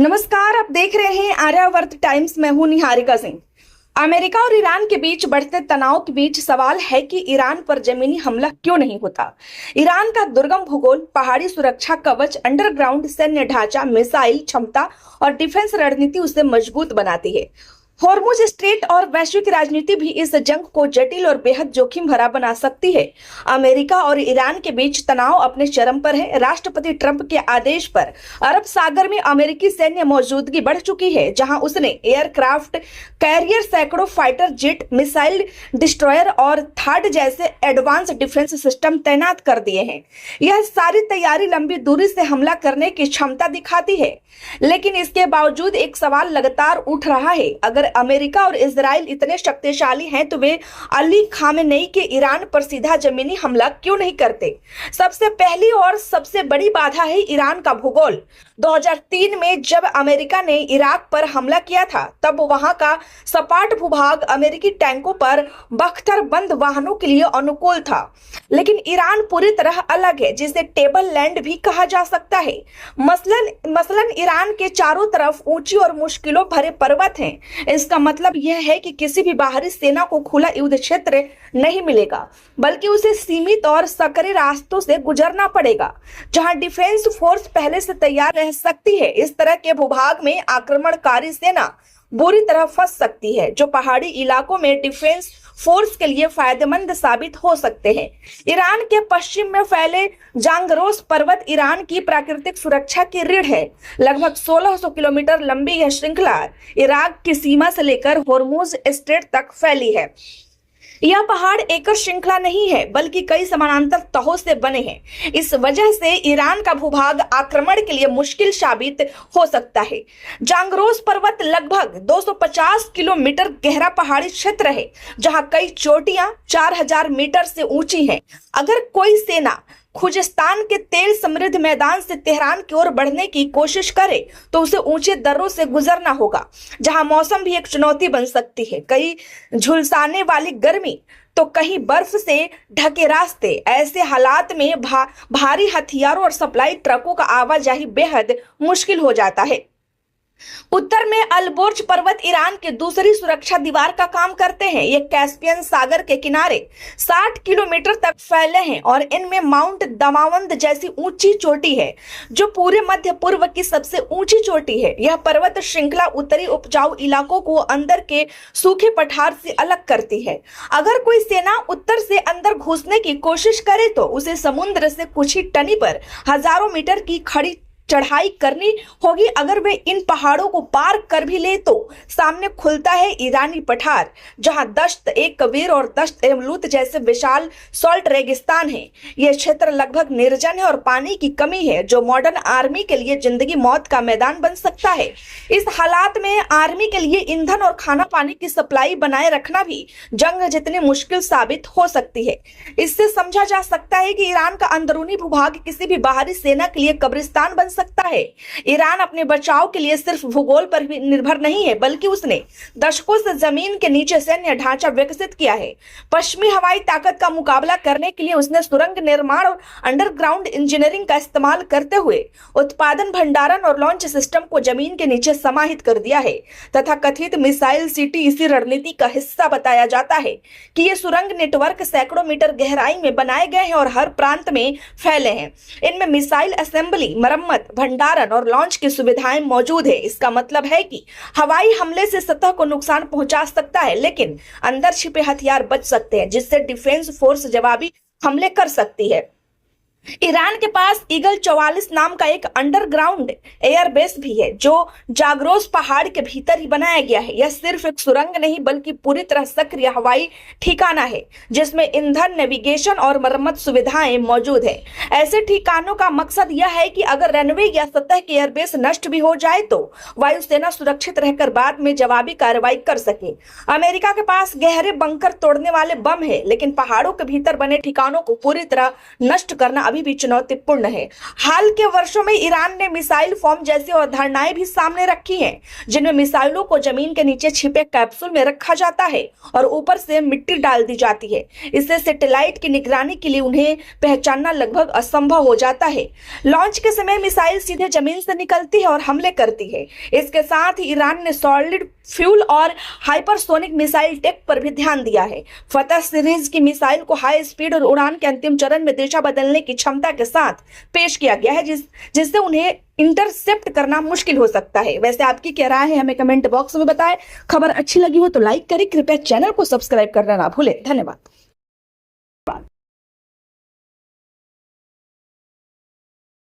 नमस्कार, आप देख रहे हैं आर्यावर्त टाइम्स। मैं हूं निहारिका सिंह। अमेरिका और ईरान के बीच बढ़ते तनाव के बीच सवाल है कि ईरान पर जमीनी हमला क्यों नहीं होता। ईरान का दुर्गम भूगोल, पहाड़ी सुरक्षा कवच, अंडरग्राउंड सैन्य ढांचा, मिसाइल क्षमता और डिफेंस रणनीति उसे मजबूत बनाती है। हॉर्मुज स्ट्रेट और वैश्विक राजनीति भी इस जंग को जटिल और बेहद जोखिम भरा बना सकती है। अमेरिका और ईरान के बीच तनाव अपने चरम पर है। राष्ट्रपति ट्रंप के आदेश पर अरब सागर में अमेरिकी सैन्य मौजूदगी बढ़ चुकी है, जहां उसने एयरक्राफ्ट कैरियर, सैकड़ों फाइटर जेट, मिसाइल डिस्ट्रॉयर और थाड जैसे एडवांस डिफेंस सिस्टम तैनात कर दिए हैं। यह सारी तैयारी लंबी दूरी से हमला करने की क्षमता दिखाती है, लेकिन इसके बावजूद एक सवाल लगातार उठ रहा है। अगर अमेरिका और इजराइल इतने शक्तिशाली हैं तो वे अली खामेनेई के ईरान पर सीधा जमीनी हमला क्यों नहीं करते। सबसे पहली और सबसे बड़ी बाधा है ईरान का भूगोल। 2003 में जब अमेरिका ने इराक पर हमला किया था, तब वहां का सपाट भूभाग अमेरिकी टैंकों पर बख्तरबंद वाहनों के लिए अनुकूल था, लेकिन ईरान पूरी तरह अलग है, जिसे टेबल लैंड भी कहा जा सकता है। मसलन ईरान के चारों तरफ ऊंची और मुश्किलों भरे पर्वत हैं। इसका मतलब यह है कि किसी भी बाहरी सेना को खुला युद्ध क्षेत्र नहीं मिलेगा, बल्कि उसे सीमित और सकरे रास्तों से गुजरना पड़ेगा, जहां डिफेंस फोर्स पहले से तैयार रह सकती है। इस तरह के भूभाग में आक्रमणकारी सेना बुरी तरह फंस सकती है, जो पहाड़ी इलाकों में डिफेंस फोर्स के लिए फायदेमंद साबित हो सकते हैं। ईरान के पश्चिम में फैले जांगरोस पर्वत ईरान की प्राकृतिक सुरक्षा की रीढ़ है। लगभग 1600 किलोमीटर लंबी यह श्रृंखला इराक की सीमा से लेकर हॉर्मुज स्ट्रेट तक फैली है। यह पहाड़ एक श्रृंखला नहीं है, बल्कि कई समानांतर तहों से बने हैं। इस वजह से ईरान का भूभाग आक्रमण के लिए मुश्किल साबित हो सकता है। जांगरोस पर्वत लगभग 250 किलोमीटर गहरा पहाड़ी क्षेत्र है, जहां कई चोटियां 4000 मीटर से ऊंची हैं। अगर कोई सेना खुजिस्तान के तेल समृद्ध मैदान से तेहरान की ओर बढ़ने की कोशिश करे तो उसे ऊंचे दर्रों से गुजरना होगा, जहां मौसम भी एक चुनौती बन सकती है। कई झुलसाने वाली गर्मी तो कहीं बर्फ से ढके रास्ते। ऐसे हालात में भारी हथियारों और सप्लाई ट्रकों का आवाजाही बेहद मुश्किल हो जाता है। उत्तर में अलबोर्ज पर्वत ईरान के दूसरी सुरक्षा दीवार का काम करते हैं। ये कैस्पियन सागर के किनारे 60 किलोमीटर तक फैले हैं और इनमें माउंट दमावंद जैसी ऊंची चोटी है, जो पूरे मध्य पूर्व की सबसे ऊंची चोटी है। यह पर्वत श्रृंखला उत्तरी उपजाऊ इलाकों को अंदर के सूखे पठार से अलग करती है। अगर कोई सेना उत्तर से अंदर घुसने की कोशिश करे तो उसे समुद्र से कुछ ही टनी पर हजारों मीटर की खड़ी चढ़ाई करनी होगी। अगर वे इन पहाड़ों को पार कर भी ले तो सामने खुलता है ईरानी पठार, जहां दश्त एक कबीर और दश्त एमलूत जैसे विशाल सॉल्ट रेगिस्तान है। यह क्षेत्र लगभग निर्जन है और पानी की कमी है, जो मॉडर्न आर्मी के लिए जिंदगी मौत का मैदान बन सकता है। इस हालात में आर्मी के लिए ईंधन और खाना पानी की सप्लाई बनाए रखना भी जंग जितनी मुश्किल साबित हो सकती है। इससे समझा जा सकता है कि ईरान का अंदरूनी भूभाग किसी भी बाहरी सेना के लिए कब्रिस्तान बन सकता है। ईरान अपने बचाव के लिए सिर्फ भूगोल पर भी निर्भर नहीं है, बल्कि उसने दशकों से जमीन के नीचे सैन्य ढांचा विकसित किया है। पश्चिमी हवाई ताकत का मुकाबला करने के लिए उसने सुरंग निर्माण और अंडरग्राउंड इंजीनियरिंग का इस्तेमाल करते हुए उत्पादन, भंडारण और लॉन्च सिस्टम को जमीन के नीचे समाहित कर दिया है। तथा कथित मिसाइल सिटी इसी रणनीति का हिस्सा बताया जाता है कि ये सुरंग नेटवर्क सैकड़ों मीटर गहराई में बनाए गए हैं और हर प्रांत में फैले हैं। इनमें मिसाइल असेंबली, मरम्मत, भंडारण और लॉन्च की सुविधाएं मौजूद है। इसका मतलब है कि हवाई हमले से सतह को नुकसान पहुंचा सकता है, लेकिन अंदर छिपे हथियार बच सकते हैं, जिससे डिफेंस फोर्स जवाबी हमले कर सकती है। ईरान के पास ईगल 44 नाम का एक अंडरग्राउंड एयरबेस भी है, जो जागरोस पहाड़ के भीतर ही बनाया गया है। यह सिर्फ एक सुरंग नहीं, बल्कि पूरी तरह सक्रिय हवाई ठिकाना है, जिसमें ईंधन, नेविगेशन और मरम्मत सुविधाएं मौजूद है। ऐसे ठिकानों का मकसद यह है कि अगर रनवे या सतह के एयरबेस नष्ट भी हो जाए तो वायुसेना सुरक्षित रहकर बाद में जवाबी कार्रवाई कर सके। अमेरिका के पास गहरे बंकर तोड़ने वाले बम है, लेकिन पहाड़ों के भीतर बने ठिकानों को पूरी तरह नष्ट करना अभी भी चुनौतीपूर्ण है। हाल के वर्षों में ईरान ने मिसाइल फॉर्म जैसी अवधारणाएं भी सामने रखी हैं, जिनमें मिसाइलों को जमीन के नीचे छिपे कैप्सूल में रखा जाता है और ऊपर से मिट्टी डाल दी जाती है। इससे सैटेलाइट की निगरानी के लिए उन्हें पहचानना लगभग असंभव हो जाता है। लॉन्च के समय मिसाइल सीधे जमीन से निकलती है और हमले करती है। इसके साथ ही ईरान ने सॉलिड फ्यूल और हाइपरसोनिक मिसाइल टेक पर भी ध्यान दिया है। फतह सीरीज की मिसाइल को हाई स्पीड और उड़ान के अंतिम चरण में दिशा बदलने की क्षमता के साथ पेश किया गया है, जिससे उन्हें इंटरसेप्ट करना मुश्किल हो सकता है। वैसे आपकी क्या राय है, हमें कमेंट बॉक्स में बताएं। खबर अच्छी लगी हो तो लाइक करें, कृपया चैनल को सब्सक्राइब करना ना भूलें। धन्यवाद।